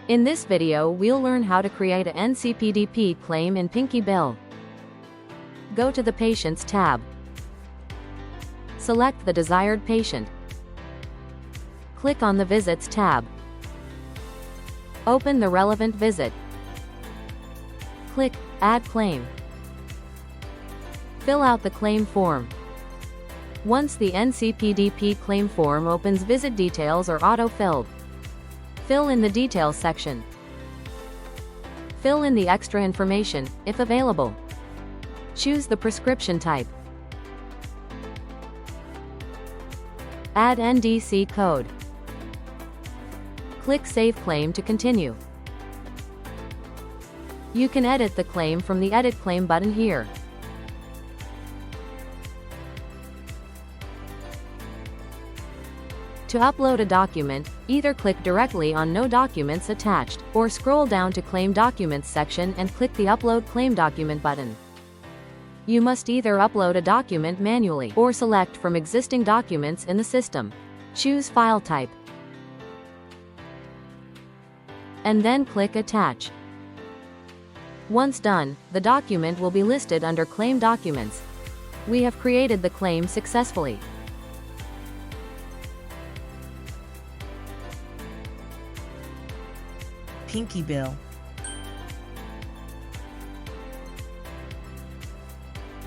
In this video, we'll learn how to create a NCPDP claim in PinkyBill. Go to the Patients tab. Select the desired patient. Click on the Visits tab. Open the relevant visit. Click Add Claim. Fill out the claim form. Once the NCPDP claim form opens, visit details are auto-filled. Fill in the details section. Fill in the extra information, if available. Choose the prescription type. Add NDC code. Click Save Claim to continue. You can edit the claim from the Edit Claim button here. To upload a document, either click directly on No Documents Attached, or scroll down to Claim Documents section and click the Upload Claim Document button. You must either upload a document manually or select from existing documents in the system. Choose File Type. And then click Attach. Once done, the document will be listed under Claim Documents. We have created the claim successfully. PinkyBill.